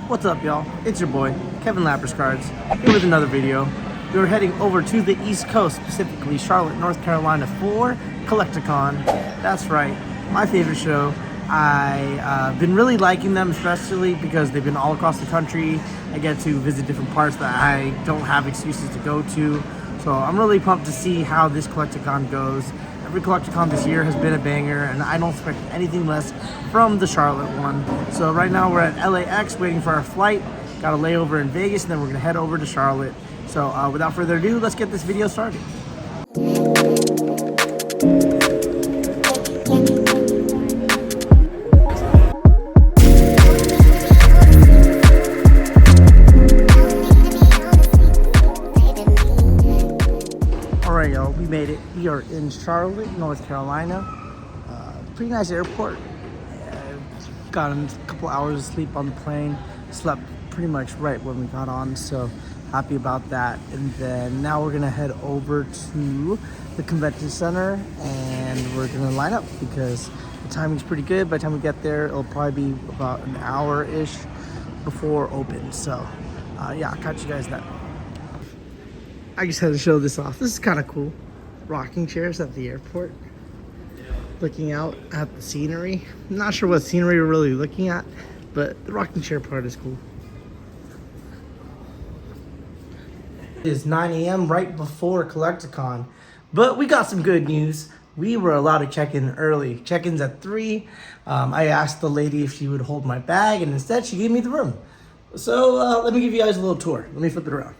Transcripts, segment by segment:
What's up, y'all? It's your boy, Kevin Lapras Cards, here with another video. We're heading over to the East Coast, specifically Charlotte, North Carolina for Collecticon. That's right, my favorite show. I've been really liking them, especially because they've been all across the country. I get to visit different parts that I don't have excuses to go to. So I'm really pumped to see how this Collecticon goes. Every Collecticon this year has been a banger, and I don't expect anything less from the Charlotte one. So right now we're at LAX waiting for our flight. Got a layover in Vegas, and then we're gonna head over to Charlotte. So without further ado, let's get this video started. Alright, y'all, we made it. We are in Charlotte, North Carolina. Pretty nice airport. Got a couple hours of sleep on the plane. Slept pretty much right when we got on, so happy about that. And then now we're gonna head over to the convention center and we're gonna line up because the timing's pretty good. By the time we get there, it'll probably be about an hour-ish before open. So yeah, I'll catch you guys then. I just had to show this off. This is kind of cool. Rocking chairs at the airport. Looking out at the scenery. I'm not sure what scenery we're really looking at, but the rocking chair part is cool. It is 9 a.m. right before Collecticon, but we got some good news. We were allowed to check in early. Check-in's at 3. I asked the lady if she would hold my bag, and instead she gave me the room. So let me give you guys a little tour. Let me flip it around.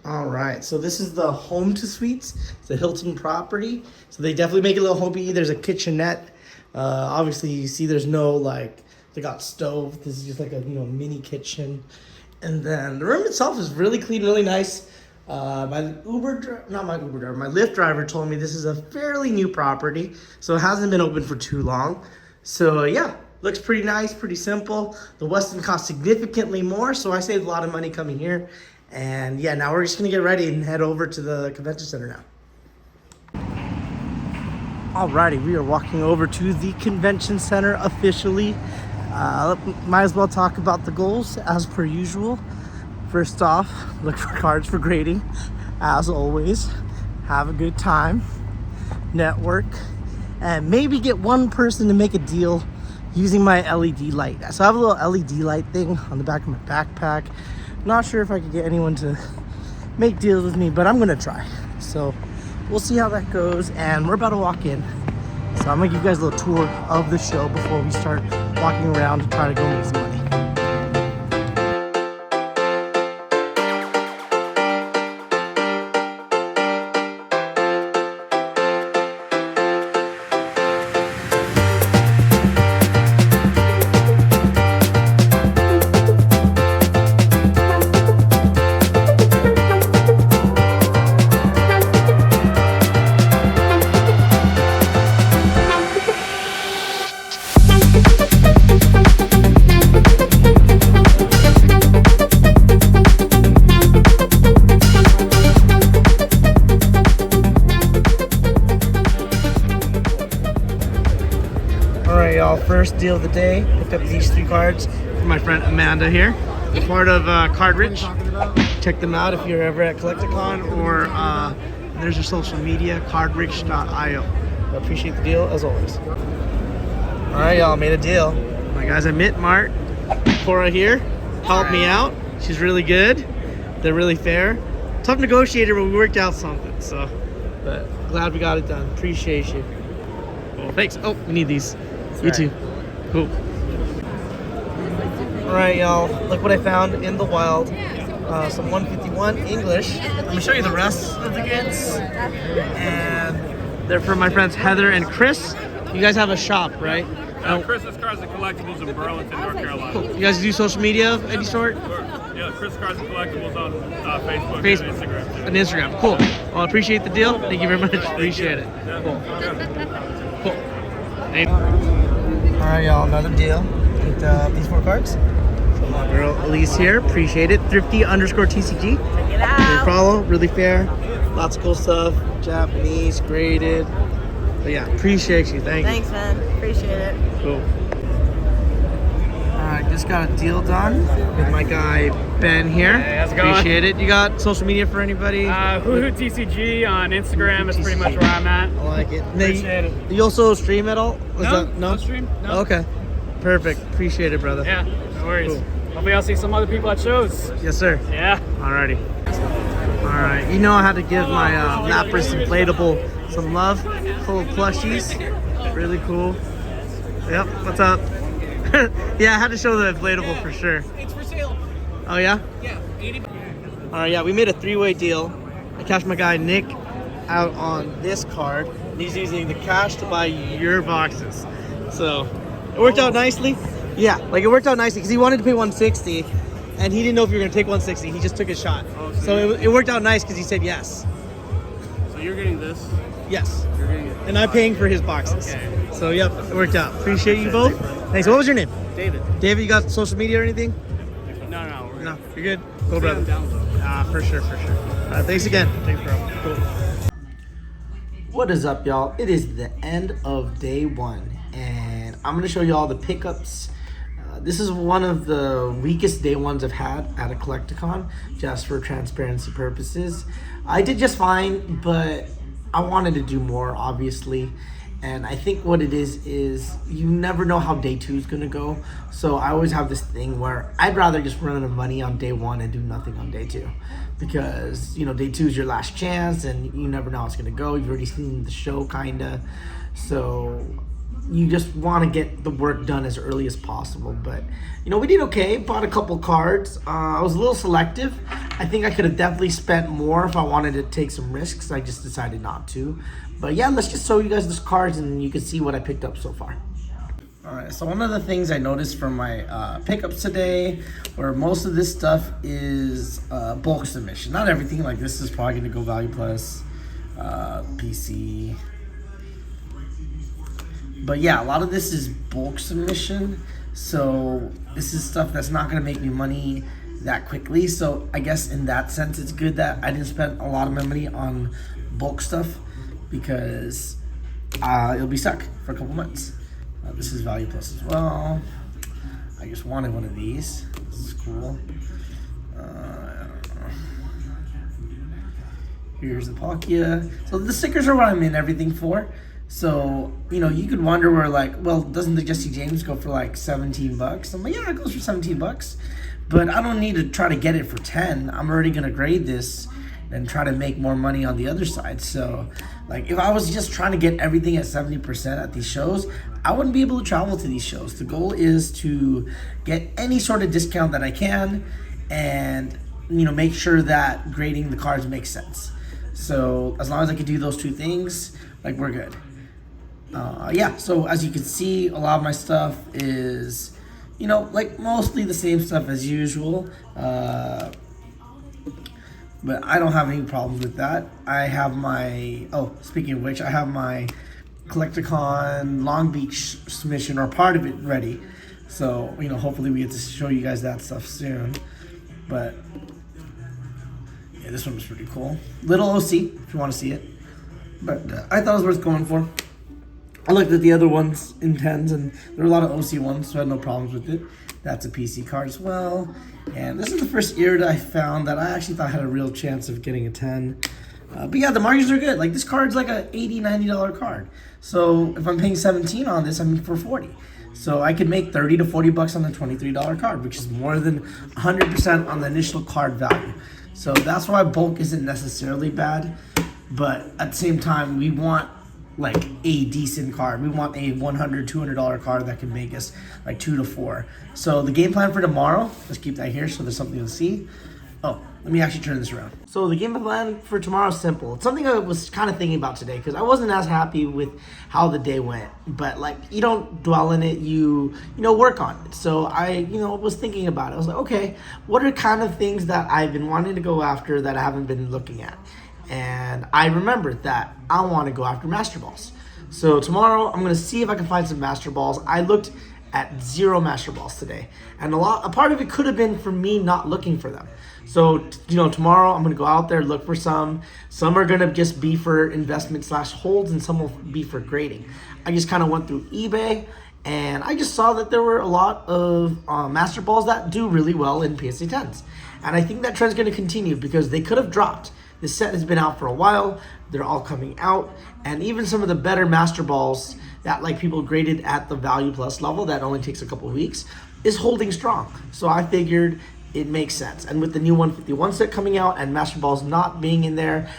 All right, so this is the Home to Suites. It's a Hilton property. So they definitely make it a little homey. There's a kitchenette. Obviously you see there's no they got stove. This is just like a mini kitchen. And then the room itself is really clean, really nice. My Lyft driver told me this is a fairly new property. So it hasn't been open for too long. So yeah, looks pretty nice, pretty simple. The Westin cost significantly more, so I saved a lot of money coming here. And yeah, now we're just gonna get ready and head over to the convention center now. Alrighty, we are walking over to the convention center officially. Might as well talk about the goals as per usual. First off, look for cards for grading. As always, have a good time, network, and maybe get one person to make a deal using my LED light. So I have a little LED light thing on the back of my backpack. Not sure if I could get anyone to make deals with me, but I'm gonna try. So we'll see how that goes, and we're about to walk in. So I'm gonna give you guys a little tour of the show before we start walking around to try to go make some money. First deal of the day, picked up these 3 cards from my friend Amanda here. They're part of Card Rich. Check them out if you're ever at Collecticon, or there's their social media, cardrich.io. I appreciate the deal as always. All right, y'all, made a deal. My guys, I met Mart. Cora here helped me out. She's really good. They're really fair. Tough negotiator, but we worked out something. So, but glad we got it done. Appreciate you. Well, thanks. Oh, we need these. You too. Cool. Alright, y'all. Look what I found in the wild. Some 151 English. I'm going to show you the rest of the goods. And they're from my friends Heather and Chris. You guys have a shop, right? Chris's Cars and Collectibles in Burlington, North Carolina. Cool. You guys do social media of any sort? Sure. Yeah, Chris Cars and Collectibles on Facebook and Instagram. And Instagram. Cool. Well, I appreciate the deal. Thank you very much. Appreciate it. Yeah. Cool. Cool. Hey. Alright, y'all, another deal. Get these 4 cards. So my girl Elise here, appreciate it. Thrifty_TCG. Check it out. Follow, really fair. Lots of cool stuff. Japanese, graded. But yeah, appreciate you. Thanks, man. Appreciate it. Cool. Alright, this just got a deal done with my guy Ben here. Hey, how's it going? Appreciate it. You got social media for anybody? TCG on Instagram is pretty much where I'm at. I like it. Appreciate it. You also stream at all? No stream. No. Okay. Perfect. Appreciate it, brother. Yeah, no worries. Cool. Hopefully I'll see some other people at shows. Yes, sir. Yeah. Alrighty. Alright. You know I had to give my Lapras inflatable some love. Full of plushies. Really cool. Yep. What's up? Yeah, I had to show the inflatable for sure. It's for sale. Oh, yeah? Yeah, 80. Alright, yeah, we made a three-way deal. I cashed my guy Nick out on this card, and he's using the cash to buy your boxes. So, it worked out nicely. Yeah, like it worked out nicely because he wanted to pay 160, and he didn't know if you were going to take 160. He just took his shot. Oh, so it worked out nice because he said yes. So you're getting this? Yes. You're getting it. And I'm paying for his boxes. Okay. So, yep, it worked out. Appreciate you both. Thanks. What was your name? David. David, you got social media or anything? No. No, you're good. Cool, I'm brother. down though. For sure. All right, thanks again. Thanks, bro. Cool. What is up, y'all? It is the end of day one, and I'm gonna show you all the pickups. This is one of the weakest day ones I've had at a Collecticon, just for transparency purposes. I did just fine, but I wanted to do more, obviously. And I think what it is you never know how day two is gonna go. So I always have this thing where I'd rather just run out of money on day one and do nothing on day two. Because, you know, day two is your last chance and you never know how it's gonna go. You've already seen the show, kinda. So you just want to get the work done as early as possible. But, you know, we did okay. Bought a couple cards. I was a little selective. I think I could have definitely spent more if I wanted to take some risks. I just decided not to. But yeah, let's just show you guys these cards and you can see what I picked up so far. Alright, so one of the things I noticed from my pickups today, where most of this stuff is bulk submission. Not everything, like this is probably going to go Value Plus, PC. But yeah, a lot of this is bulk submission. So this is stuff that's not going to make me money that quickly. So I guess in that sense, it's good that I didn't spend a lot of my money on bulk stuff because it'll be stuck for a couple months. This is Value Plus as well. I just wanted one of these. This is cool. I don't know. Here's the Palkia. So the stickers are what I'm in everything for. So, you know, you could wonder where, like, well, doesn't the Jesse James go for like $17? I'm like, yeah, it goes for $17. But I don't need to try to get it for 10. I'm already going to grade this and try to make more money on the other side. So, like, if I was just trying to get everything at 70% at these shows, I wouldn't be able to travel to these shows. The goal is to get any sort of discount that I can and, you know, make sure that grading the cards makes sense. So, as long as I can do those two things, like, we're good. Yeah, so as you can see, a lot of my stuff is, you know, like mostly the same stuff as usual. But I don't have any problems with that. I have my, speaking of which, I have my Collecticon Long Beach submission, or part of it, ready. So, you know, hopefully we get to show you guys that stuff soon. But, yeah, this one was pretty cool. Little OC, if you want to see it. But I thought it was worth going for. I looked at the other ones in 10s, and there were a lot of OC ones, so I had no problems with it. That's a PC card as well. And this is the first Irid I found that I actually thought had a real chance of getting a 10. But yeah, the margins are good. Like, this card's like a $80, $90 card. So if I'm paying 17 on this, I'm for 40. So I could make 30 to 40 bucks on the $23 card, which is more than 100% on the initial card value. So that's why bulk isn't necessarily bad. But at the same time, we want like a decent card. We want a $100, $200 card that can make us like 2 to 4. So the game plan for tomorrow, let's keep that here so there's something to see. Oh, let me actually turn this around. So the game plan for tomorrow is simple. It's something I was kind of thinking about today because I wasn't as happy with how the day went. But like, you don't dwell in it, you know, work on it. So I, was thinking about it. I was like, okay, what are kind of things that I've been wanting to go after that I haven't been looking at? And I remembered that I want to go after Master Balls. So tomorrow I'm going to see if I can find some Master Balls. I looked at 0 Master Balls today. And a part of it could have been for me not looking for them. So, tomorrow I'm going to go out there, look for some. Some are going to just be for investment /holds and some will be for grading. I just kind of went through eBay And I just saw that there were a lot of Master Balls that do really well in PSA 10s. And I think that trend's going to continue because they could have dropped. This set has been out for a while. They're all coming out. And even some of the better Master Balls that like people graded at the Value Plus level that only takes a couple of weeks is holding strong. So I figured it makes sense. And with the new 151 set coming out and Master Balls not being in there,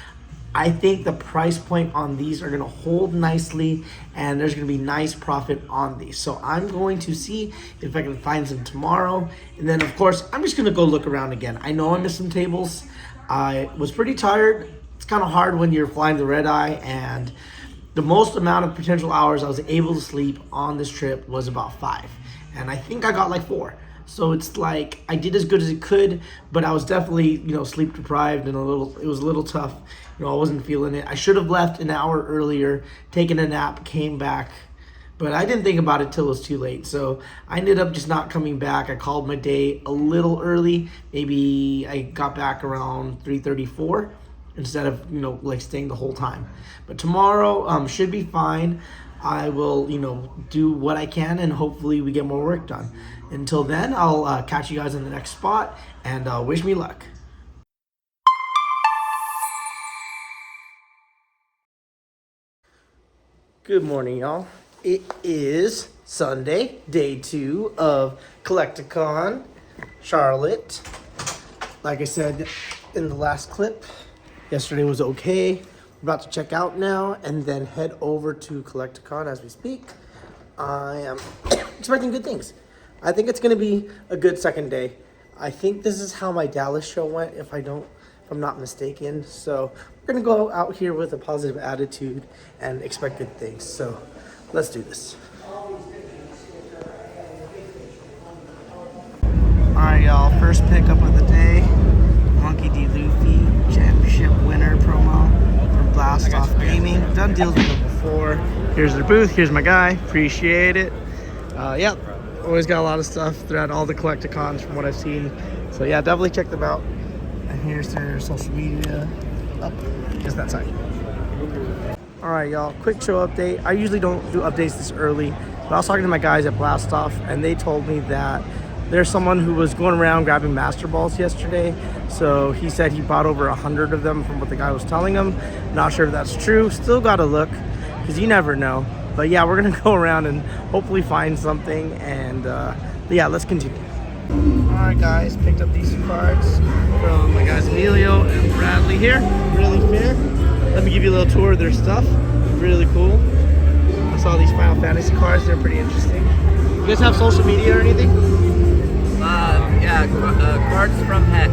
I think the price point on these are going to hold nicely and there's going to be nice profit on these. So I'm going to see if I can find some tomorrow. And then, of course, I'm just going to go look around again. I know I missed some tables. I was pretty tired. It's kind of hard when you're flying the red eye, and the most amount of potential hours I was able to sleep on this trip was about 5. And I think I got like 4. So it's like I did as good as it could, but I was definitely, sleep deprived and it was a little tough. I wasn't feeling it. I should have left an hour earlier, taken a nap, came back, but I didn't think about it till it was too late. So I ended up just not coming back. I called my day a little early. Maybe I got back around 3:34 instead of, staying the whole time. But tomorrow should be fine. I will, do what I can and hopefully we get more work done. Until then, I'll catch you guys in the next spot and wish me luck. Good morning, y'all. It is Sunday, day 2 of Collecticon Charlotte. Like I said in the last clip, yesterday was okay. We're about to check out now and then head over to Collecticon as we speak. I am expecting good things. I think it's going to be a good second day. I think this is how my Dallas show went, if I'm not mistaken. So we're going to go out here with a positive attitude and expect good things. So let's do this. Alright, y'all. First pickup of the day. Monkey D. Luffy Championship winner promo from Blast Off Gaming. Done deals with them before. Here's their booth. Here's my guy. Appreciate it. Yep. Always got a lot of stuff throughout all the Collecticons from what I've seen. So yeah, definitely check them out. And here's their social media. Up. Just that side. Alright, y'all. Quick show update. I usually don't do updates this early, but I was talking to my guys at Blast Off, and they told me that there's someone who was going around grabbing Master Balls yesterday. So he said he bought over 100 of them from what the guy was telling him. Not sure if that's true. Still gotta look, because you never know. But yeah, we're gonna go around and hopefully find something. And yeah, let's continue. Alright guys, picked up these cards from my guys Emilio and Bradley here. Really fair. Let me give you a little tour of their stuff. Really cool. I saw these Final Fantasy cards. They're pretty interesting. You guys have social media or anything? Yeah, cards from Heck.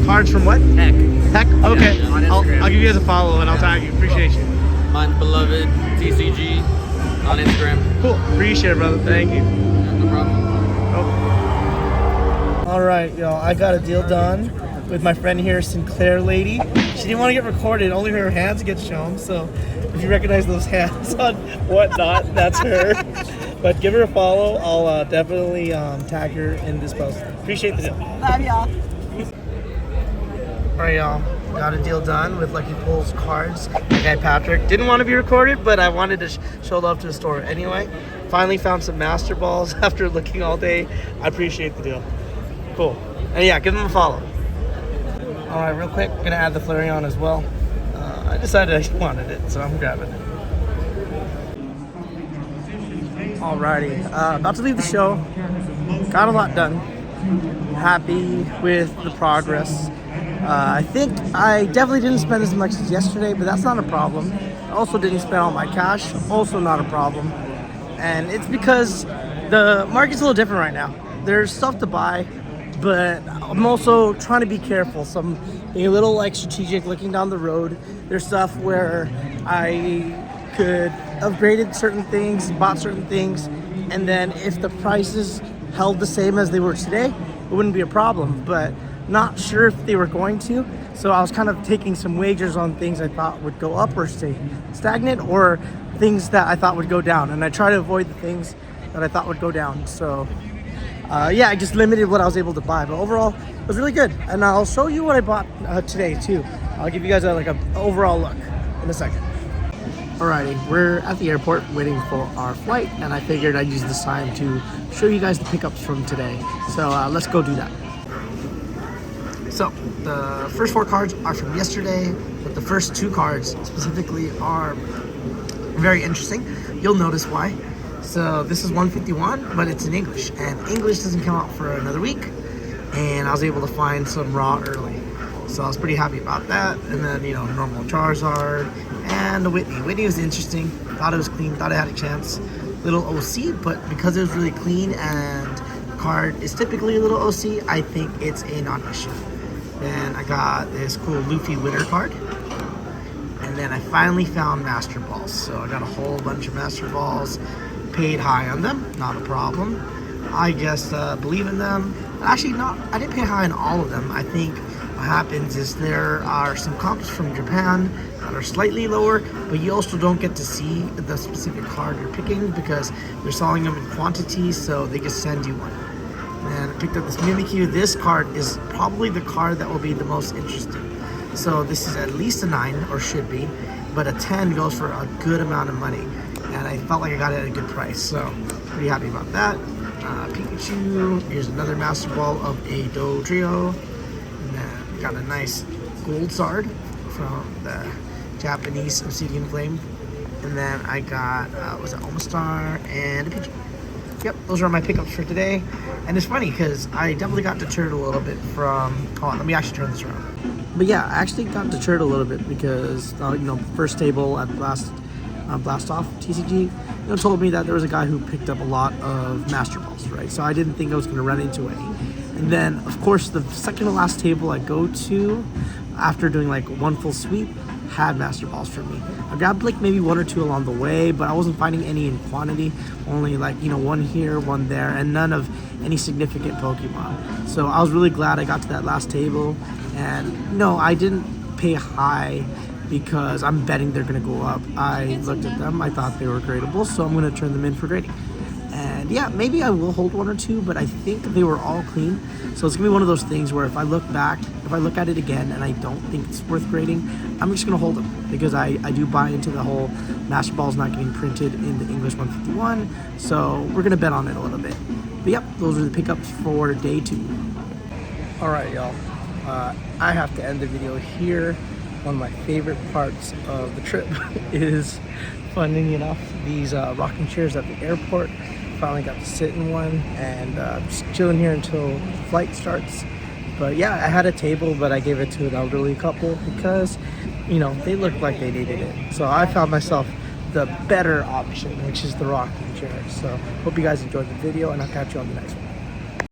Cards from what? Heck. Heck? Okay. Yeah, on I'll Instagram. give you guys a follow and I'll tag you. Appreciate you. My beloved TCG on Instagram. Cool. Appreciate it, brother. Thank you. No problem. All right, y'all. I got a deal done with my friend here, Sinclair Lady. She didn't want to get recorded. Only her hands get shown. So if you recognize those hands on whatnot, that's her. But give her a follow. I'll definitely tag her in this post. Appreciate the deal. Love y'all. All right, y'all. Got a deal done with Lucky Pull's cards. My guy Patrick didn't want to be recorded, but I wanted to show love to the store anyway. Finally found some Master Balls after looking all day. I appreciate the deal. Cool. And yeah, give them a follow. All right, real quick, gonna add the Flareon as well. I decided I wanted it, so I'm grabbing it. Alrighty, about to leave the show. Got a lot done. Happy with the progress. I think I definitely didn't spend as much as yesterday, but that's not a problem. I also didn't spend all my cash, also not a problem. And it's because the market's a little different right now. There's stuff to buy, but I'm also trying to be careful. So I'm being a little strategic, looking down the road. There's stuff where I could upgraded certain things, bought certain things, and then if the prices held the same as they were today, it wouldn't be a problem. But not sure if they were going to, so I was kind of taking some wagers on things I thought would go up or stay stagnant, or things that I thought would go down, and I try to avoid the things that I thought would go down. So yeah, I just limited what I was able to buy, but overall it was really good. And I'll show you what I bought today too. I'll give you guys an overall look in a second. Alrighty, we're at the airport waiting for our flight, and I figured I'd use this time to show you guys the pickups from today. So let's go do that. So the first 4 cards are from yesterday, but the first 2 cards specifically are very interesting. You'll notice why. So this is 151, but it's in English, and English doesn't come out for another week, and I was able to find some raw early. So I was pretty happy about that. And then, you know, normal Charizard and the Whitney. Whitney was interesting. Thought it was clean. Thought it had a chance. Little OC, but because it was really clean and the card is typically a little OC, I think it's a non-issue. And I got this cool Luffy winner card. And then I finally found Master Balls. So I got a whole bunch of Master Balls. Paid high on them. Not a problem. I just believe in them. Actually, I didn't pay high on all of them. I think what happens is there are some comps from Japan that are slightly lower, but you also don't get to see the specific card you're picking because they're selling them in quantity, so they just send you one. And I picked up this Mimikyu. This card is probably the card that will be the most interesting. So this is at least a 9, or should be, but a 10 goes for a good amount of money. And I felt like I got it at a good price, so pretty happy about that. Pikachu, here's another Master Ball of a Dodrio. And then got a nice gold Zard from the Japanese Obsidian Flame. And then I got, was it Omastar and a Pidgey. Yep, those are my pickups for today. And it's funny because I definitely got deterred a little bit from, hold on, let me actually turn this around. But yeah, I actually got deterred a little bit because, you know, first table at Blast Off TCG, told me that there was a guy who picked up a lot of Master Balls, right? So I didn't think I was going to run into any. And then, of course, the second to last table I go to, after doing like one full sweep, had Master Balls for me. I grabbed like maybe 1 or 2 along the way, but I wasn't finding any in quantity. Only like, you know, 1 here, 1 there, and none of any significant Pokemon. So I was really glad I got to that last table. And no, I didn't pay high because I'm betting they're going to go up. I looked at them, I thought they were gradable, so I'm going to turn them in for grading. And yeah, maybe I will hold 1 or 2, but I think they were all clean. So it's going to be one of those things where if I look at it again and I don't think it's worth grading, I'm just going to hold them because I do buy into the whole Master Ball's not getting printed in the English 151. So we're going to bet on it a little bit. But yep, those are the pickups for day 2. All right, y'all. I have to end the video here. One of my favorite parts of the trip is, funnily enough, these rocking chairs at the airport. Finally got to sit in one and just chilling here until flight starts. But yeah, I had a table, but I gave it to an elderly couple because, you know, they looked like they needed it. So I found myself the better option, which is the rocking chair. So hope you guys enjoyed the video, and I'll catch you on the next one.